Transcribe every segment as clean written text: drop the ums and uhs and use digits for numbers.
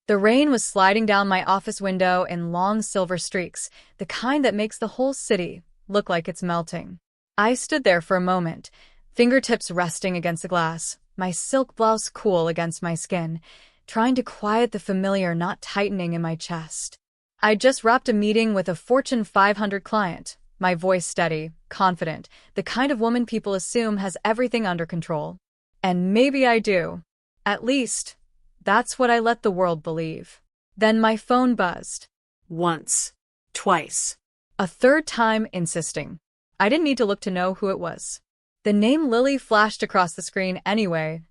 The rain was sliding down my office window in long silver streaks, the kind that makes the whole city look like it's melting. I stood there for a moment, fingertips resting against the glass, my silk blouse cool against my skin, trying to quiet the familiar knot tightening in my chest. I'd just wrapped a meeting with a Fortune 500 client, my voice steady, confident, the kind of woman people assume has everything under control. And maybe I do. At least, that's what I let the world believe. Then my phone buzzed. Once. Twice. A third time, insisting. I didn't need to look to know who it was. The name Lily flashed across the screen anyway,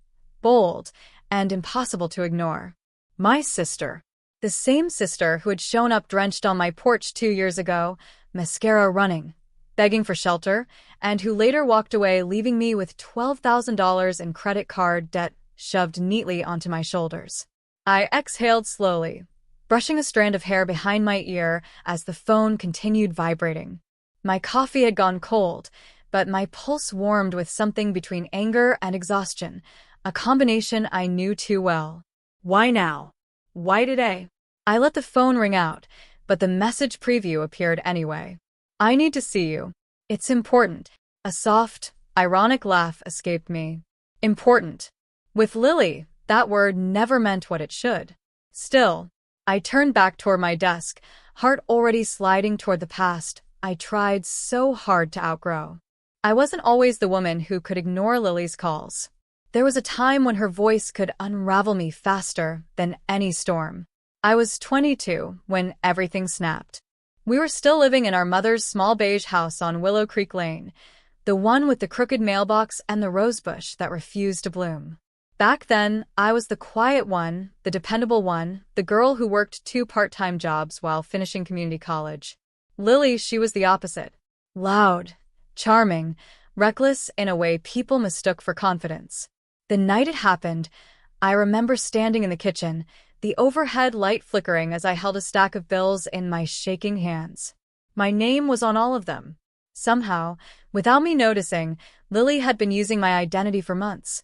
bold and impossible to ignore. My sister. The same sister who had shown up drenched on my porch 2 years ago, mascara running, begging for shelter, and who later walked away leaving me with $12,000 in credit card debt shoved neatly onto my shoulders. I exhaled slowly, brushing a strand of hair behind my ear as the phone continued vibrating. My coffee had gone cold, but my pulse warmed with something between anger and exhaustion, a combination I knew too well. Why now? Why today? I let the phone ring out, but the message preview appeared anyway. I need to see you. It's important. A soft, ironic laugh escaped me. Important. With Lily, that word never meant what it should. Still, I turned back toward my desk, heart already sliding toward the past I tried so hard to outgrow. I wasn't always the woman who could ignore Lily's calls. There was a time when her voice could unravel me faster than any storm. I was 22 when everything snapped. We were still living in our mother's small beige house on Willow Creek Lane, the one with the crooked mailbox and the rosebush that refused to bloom. Back then, I was the quiet one, the dependable one, the girl who worked 2 part-time jobs while finishing community college. Lily, she was the opposite. Loud, charming, reckless in a way people mistook for confidence. The night it happened, I remember standing in the kitchen, the overhead light flickering as I held a stack of bills in my shaking hands. My name was on all of them. Somehow, without me noticing, Lily had been using my identity for months,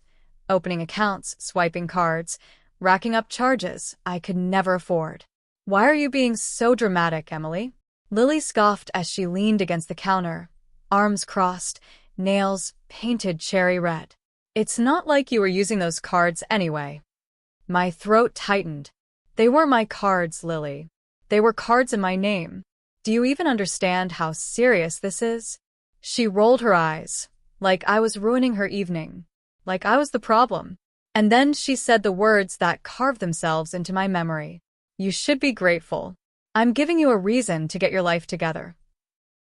opening accounts, swiping cards, racking up charges I could never afford. "Why are you being so dramatic, Emily?" Lily scoffed as she leaned against the counter, arms crossed, nails painted cherry red. "It's not like you were using those cards anyway." My throat tightened. They were my cards, Lily. They were cards in my name. Do you even understand how serious this is? She rolled her eyes, like I was ruining her evening, like I was the problem. And then she said the words that carved themselves into my memory. "You should be grateful. I'm giving you a reason to get your life together."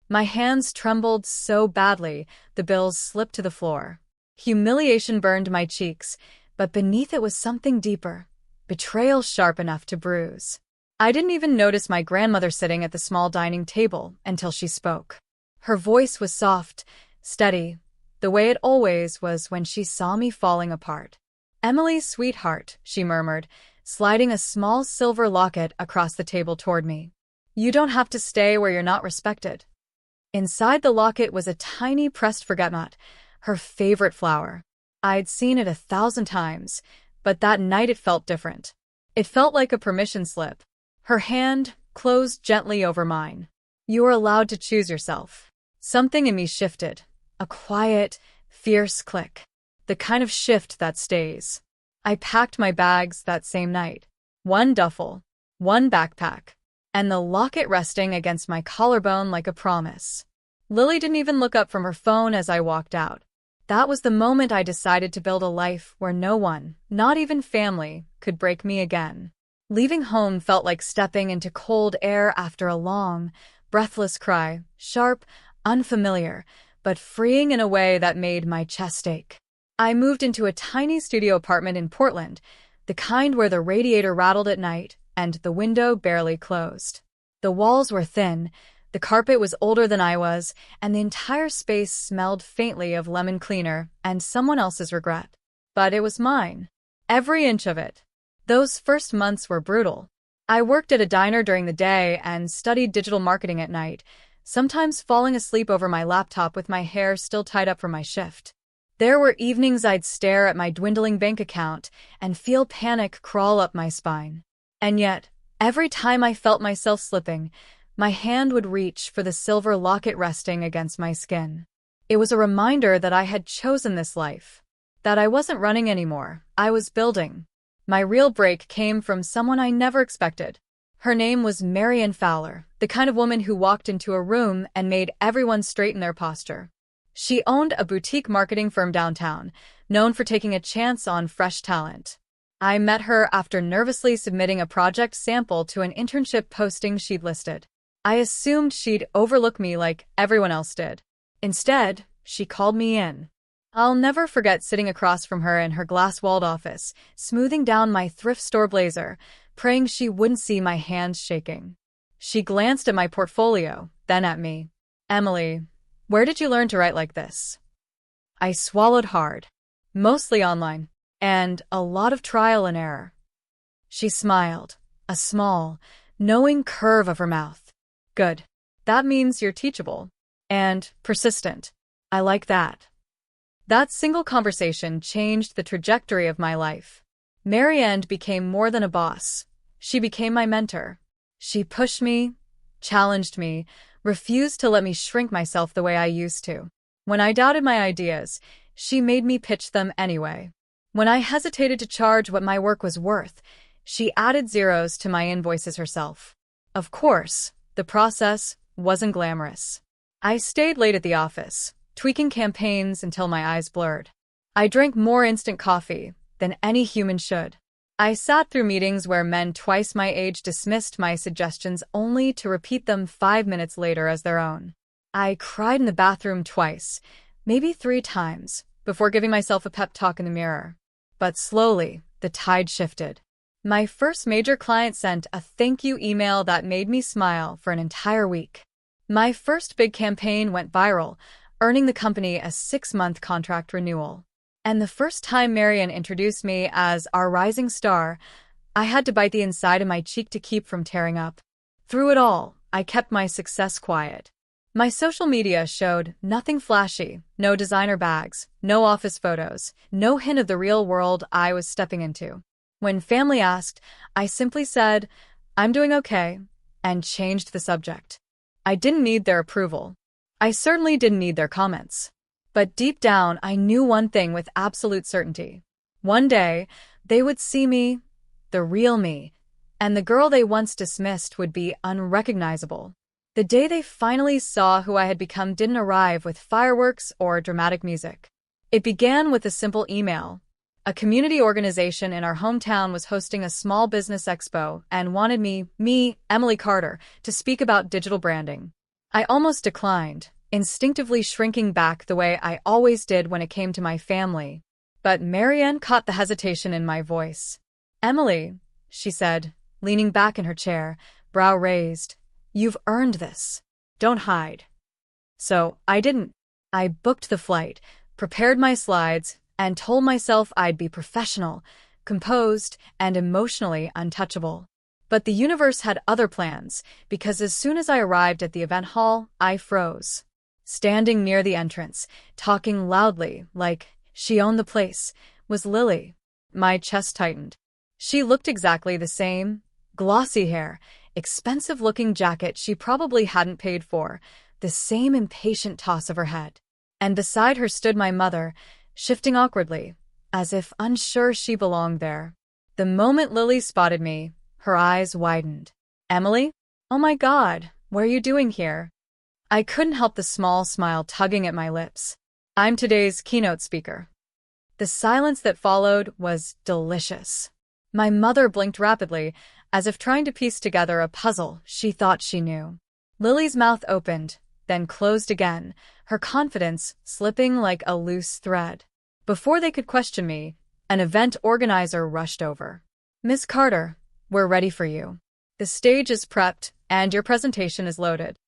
My hands trembled so badly, the bills slipped to the floor. Humiliation burned my cheeks, but beneath it was something deeper, betrayal sharp enough to bruise. I didn't even notice my grandmother sitting at the small dining table until she spoke. Her voice was soft, steady, the way it always was when she saw me falling apart. "Emily, sweetheart," she murmured, sliding a small silver locket across the table toward me. "You don't have to stay where you're not respected." Inside the locket was a tiny pressed forget-me-not, her favorite flower. I'd seen it 1,000 times, but that night it felt different. It felt like a permission slip. Her hand closed gently over mine. "You are allowed to choose yourself." Something in me shifted, a quiet, fierce click, the kind of shift that stays. I packed my bags that same night. 1 duffel, 1 backpack, and the locket resting against my collarbone like a promise. Lily didn't even look up from her phone as I walked out. That was the moment I decided to build a life where no one, not even family, could break me again. Leaving home felt like stepping into cold air after a long, breathless cry, sharp, unfamiliar, but freeing in a way that made my chest ache. I moved into a tiny studio apartment in Portland, the kind where the radiator rattled at night and the window barely closed. The walls were thin, the carpet was older than I was, and the entire space smelled faintly of lemon cleaner and someone else's regret. But it was mine. Every inch of it. Those first months were brutal. I worked at a diner during the day and studied digital marketing at night, sometimes falling asleep over my laptop with my hair still tied up from my shift. There were evenings I'd stare at my dwindling bank account and feel panic crawl up my spine. And yet, every time I felt myself slipping, my hand would reach for the silver locket resting against my skin. It was a reminder that I had chosen this life, that I wasn't running anymore, I was building. My real break came from someone I never expected. Her name was Marianne Fowler, the kind of woman who walked into a room and made everyone straighten their posture. She owned a boutique marketing firm downtown, known for taking a chance on fresh talent. I met her after nervously submitting a project sample to an internship posting she'd listed. I assumed she'd overlook me like everyone else did. Instead, she called me in. I'll never forget sitting across from her in her glass-walled office, smoothing down my thrift store blazer, praying she wouldn't see my hands shaking. She glanced at my portfolio, then at me. "Emily, where did you learn to write like this?" I swallowed hard. "Mostly online, and a lot of trial and error." She smiled, a small, knowing curve of her mouth. "Good. That means you're teachable. And persistent. I like that." That single conversation changed the trajectory of my life. Marianne became more than a boss. She became my mentor. She pushed me, challenged me, refused to let me shrink myself the way I used to. When I doubted my ideas, she made me pitch them anyway. When I hesitated to charge what my work was worth, she added zeros to my invoices herself. Of course, the process wasn't glamorous. I stayed late at the office, tweaking campaigns until my eyes blurred. I drank more instant coffee than any human should. I sat through meetings where men twice my age dismissed my suggestions only to repeat them 5 minutes later as their own. I cried in the bathroom twice, maybe 3 times, before giving myself a pep talk in the mirror. But slowly, the tide shifted. My first major client sent a thank you email that made me smile for an entire week. My first big campaign went viral, earning the company a 6-month contract renewal. And the first time Marianne introduced me as our rising star, I had to bite the inside of my cheek to keep from tearing up. Through it all, I kept my success quiet. My social media showed nothing flashy, no designer bags, no office photos, no hint of the real world I was stepping into. When family asked, I simply said, "I'm doing okay," and changed the subject. I didn't need their approval. I certainly didn't need their comments. But deep down, I knew one thing with absolute certainty. One day, they would see me, the real me, and the girl they once dismissed would be unrecognizable. The day they finally saw who I had become didn't arrive with fireworks or dramatic music. It began with a simple email. A community organization in our hometown was hosting a small business expo and wanted me, Emily Carter, to speak about digital branding. I almost declined, instinctively shrinking back the way I always did when it came to my family. But Marianne caught the hesitation in my voice. "Emily," she said, leaning back in her chair, brow raised, "you've earned this. Don't hide." So I didn't. I booked the flight, prepared my slides, and told myself I'd be professional, composed, and emotionally untouchable. But the universe had other plans, because as soon as I arrived at the event hall, I froze. Standing near the entrance, talking loudly, like she owned the place, was Lily. My chest tightened. She looked exactly the same. Glossy hair, expensive-looking jacket she probably hadn't paid for, the same impatient toss of her head. And beside her stood my mother, shifting awkwardly, as if unsure she belonged there. The moment Lily spotted me, her eyes widened. "Emily? Oh my God, what are you doing here?" I couldn't help the small smile tugging at my lips. "I'm today's keynote speaker." The silence that followed was delicious. My mother blinked rapidly, as if trying to piece together a puzzle she thought she knew. Lily's mouth opened, then closed again, her confidence slipping like a loose thread. Before they could question me, an event organizer rushed over. "Miss Carter, we're ready for you. The stage is prepped, and your presentation is loaded."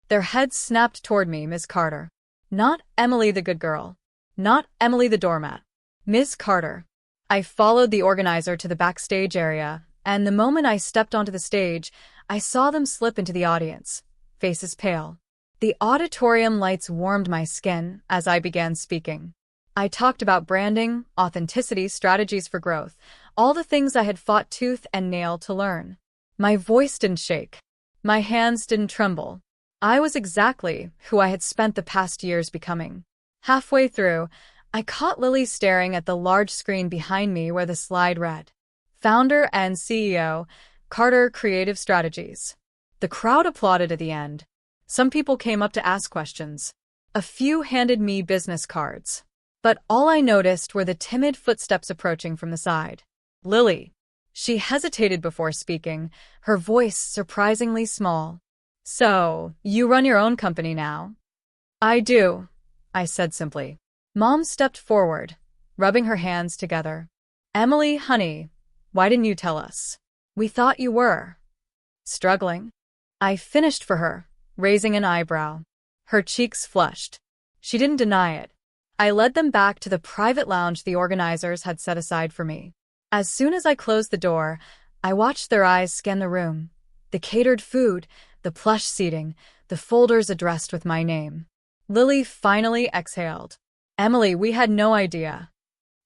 Their heads snapped toward me, "Miss Carter." Not Emily the good girl. Not Emily the doormat. Miss Carter. I followed the organizer to the backstage area, and the moment I stepped onto the stage, I saw them slip into the audience, faces pale. The auditorium lights warmed my skin as I began speaking. I talked about branding, authenticity, strategies for growth, all the things I had fought tooth and nail to learn. My voice didn't shake. My hands didn't tremble. I was exactly who I had spent the past years becoming. Halfway through, I caught Lily staring at the large screen behind me where the slide read, Founder and CEO, Carter Creative Strategies. The crowd applauded at the end. Some people came up to ask questions. A few handed me business cards. But all I noticed were the timid footsteps approaching from the side. Lily. She hesitated before speaking, her voice surprisingly small. So, you run your own company now? I do, I said simply. Mom stepped forward, rubbing her hands together. Emily, honey, why didn't you tell us? We thought you were struggling. I finished for her, raising an eyebrow. Her cheeks flushed. She didn't deny it. I led them back to the private lounge the organizers had set aside for me. As soon as I closed the door, I watched their eyes scan the room. The catered food, the plush seating, the folders addressed with my name. Lily finally exhaled. Emily, we had no idea.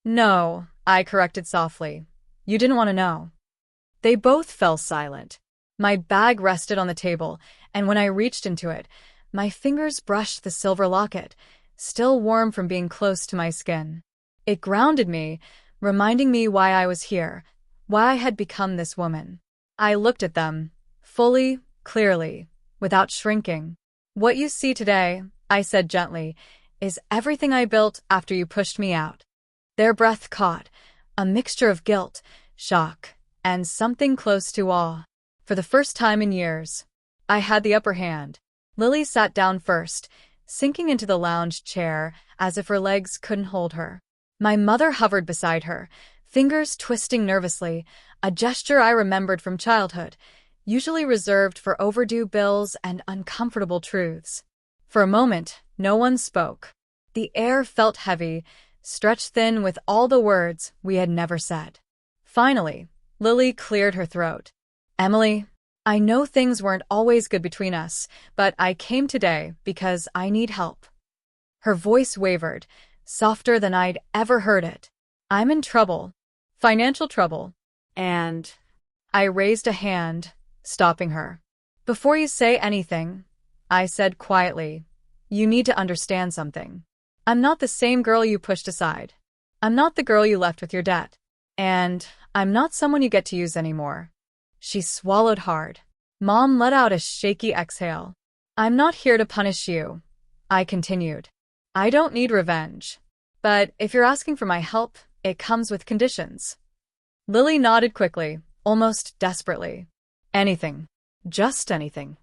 No, I corrected softly. You didn't want to know. They both fell silent. My bag rested on the table, and when I reached into it, my fingers brushed the silver locket, still warm from being close to my skin. It grounded me, reminding me why I was here, why I had become this woman. I looked at them, fully, clearly, without shrinking. What you see today, I said gently, is everything I built after you pushed me out. Their breath caught, a mixture of guilt, shock, and something close to awe. For the first time in years, I had the upper hand. Lily sat down first, sinking into the lounge chair as if her legs couldn't hold her. My mother hovered beside her, fingers twisting nervously, a gesture I remembered from childhood, usually reserved for overdue bills and uncomfortable truths. For a moment, no one spoke. The air felt heavy, stretched thin with all the words we had never said. Finally, Lily cleared her throat. Emily, I know things weren't always good between us, but I came today because I need help. Her voice wavered, softer than I'd ever heard it. I'm in trouble. Financial trouble. And I raised a hand, stopping her. Before you say anything, I said quietly, you need to understand something. I'm not the same girl you pushed aside. I'm not the girl you left with your debt. And I'm not someone you get to use anymore. She swallowed hard. Mom let out a shaky exhale. I'm not here to punish you, I continued. I don't need revenge. But if you're asking for my help, it comes with conditions. Lily nodded quickly, almost desperately. Anything. Just anything.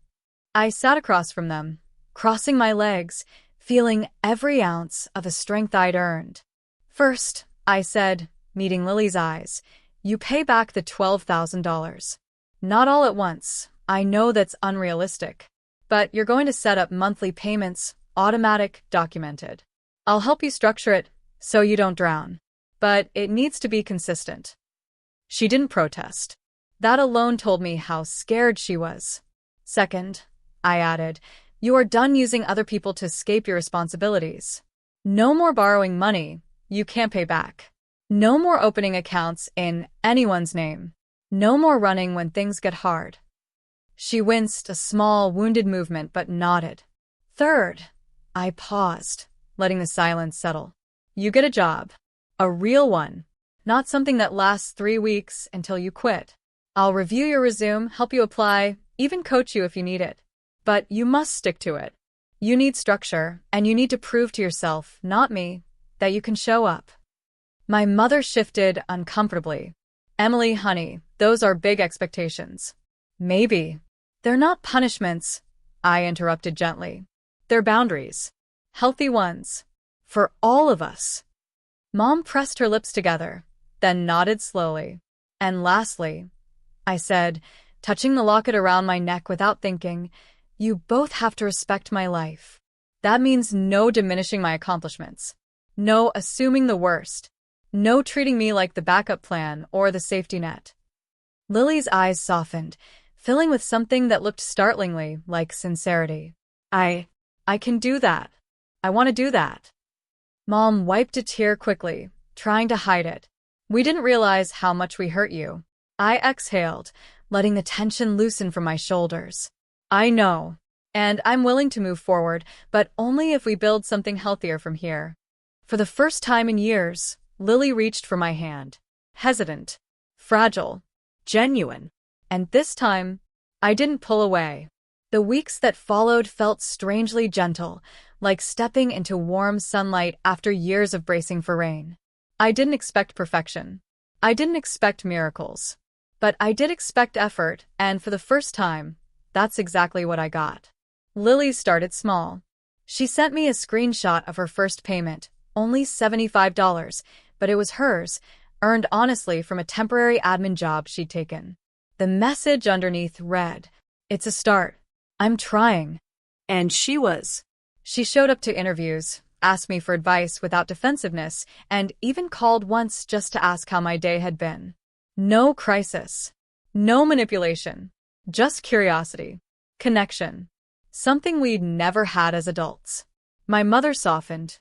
I sat across from them, crossing my legs, feeling every ounce of the strength I'd earned. First, I said, meeting Lily's eyes, you pay back the $12,000. Not all at once. I know that's unrealistic. But you're going to set up monthly payments, automatic, documented. I'll help you structure it so you don't drown. But it needs to be consistent. She didn't protest. That alone told me how scared she was. Second, I added, you are done using other people to escape your responsibilities. No more borrowing money you can't pay back. No more opening accounts in anyone's name. No more running when things get hard. She winced, a small, wounded movement, but nodded. Third, I paused, letting the silence settle. You get a job. A real one. Not something that lasts 3 weeks until you quit. I'll review your resume, help you apply, even coach you if you need it. But you must stick to it. You need structure, and you need to prove to yourself, not me, that you can show up. My mother shifted uncomfortably. Emily, honey, those are big expectations. Maybe. They're not punishments, I interrupted gently. They're boundaries. Healthy ones. For all of us. Mom pressed her lips together, then nodded slowly. And lastly, I said, touching the locket around my neck without thinking, you both have to respect my life. That means no diminishing my accomplishments. No assuming the worst. No treating me like the backup plan or the safety net. Lily's eyes softened, filling with something that looked startlingly like sincerity. I can do that. I want to do that. Mom wiped a tear quickly, trying to hide it. We didn't realize how much we hurt you. I exhaled, letting the tension loosen from my shoulders. I know. And I'm willing to move forward, but only if we build something healthier from here. For the first time in years, Lily reached for my hand. Hesitant. Fragile. Genuine. And this time, I didn't pull away. The weeks that followed felt strangely gentle, like stepping into warm sunlight after years of bracing for rain. I didn't expect perfection. I didn't expect miracles. But I did expect effort, and for the first time, that's exactly what I got. Lily started small. She sent me a screenshot of her first payment, only $75, but it was hers, earned honestly from a temporary admin job she'd taken. The message underneath read, "It's a start. I'm trying." And she was. She showed up to interviews, asked me for advice without defensiveness, and even called once just to ask how my day had been. No crisis. No manipulation. Just curiosity. Connection. Something we'd never had as adults. My mother softened,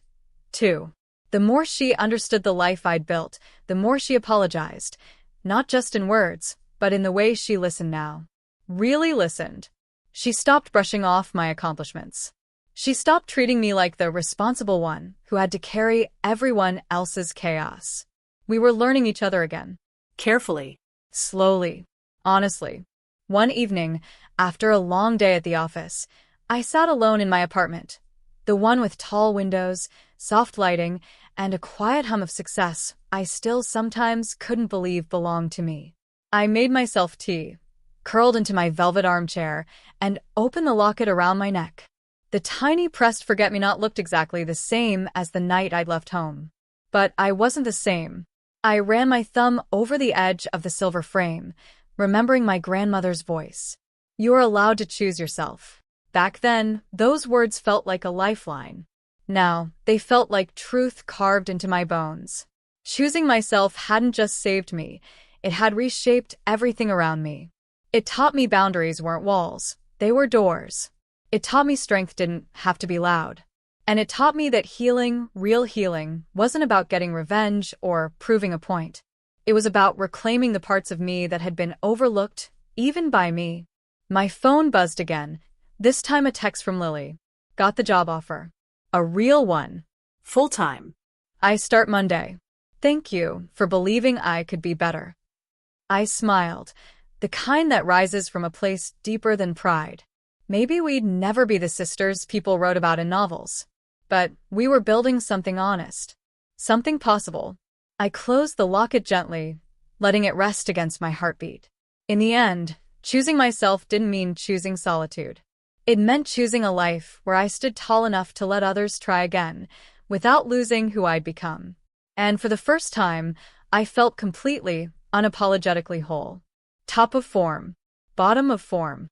too. The more she understood the life I'd built, the more she apologized, not just in words, but in the way she listened now. Really listened. She stopped brushing off my accomplishments. She stopped treating me like the responsible one who had to carry everyone else's chaos. We were learning each other again. Carefully. Slowly. Honestly. One evening, after a long day at the office, I sat alone in my apartment, the one with tall windows, soft lighting, and a quiet hum of success I still sometimes couldn't believe belonged to me. I made myself tea, curled into my velvet armchair, and opened the locket around my neck. The tiny pressed forget-me-not looked exactly the same as the night I'd left home. But I wasn't the same. I ran my thumb over the edge of the silver frame, remembering my grandmother's voice. "You are allowed to choose yourself." Back then, those words felt like a lifeline. Now, they felt like truth carved into my bones. Choosing myself hadn't just saved me, it had reshaped everything around me. It taught me boundaries weren't walls, they were doors. It taught me strength didn't have to be loud. And it taught me that healing, real healing, wasn't about getting revenge or proving a point. It was about reclaiming the parts of me that had been overlooked, even by me. My phone buzzed again, this time a text from Lily. Got the job offer. A real one. Full-time. I start Monday. Thank you for believing I could be better. I smiled, the kind that rises from a place deeper than pride. Maybe we'd never be the sisters people wrote about in novels. But we were building something honest. Something possible. I closed the locket gently, letting it rest against my heartbeat. In the end, choosing myself didn't mean choosing solitude. It meant choosing a life where I stood tall enough to let others try again, without losing who I'd become. And for the first time, I felt completely, unapologetically whole. Top of form. Bottom of form.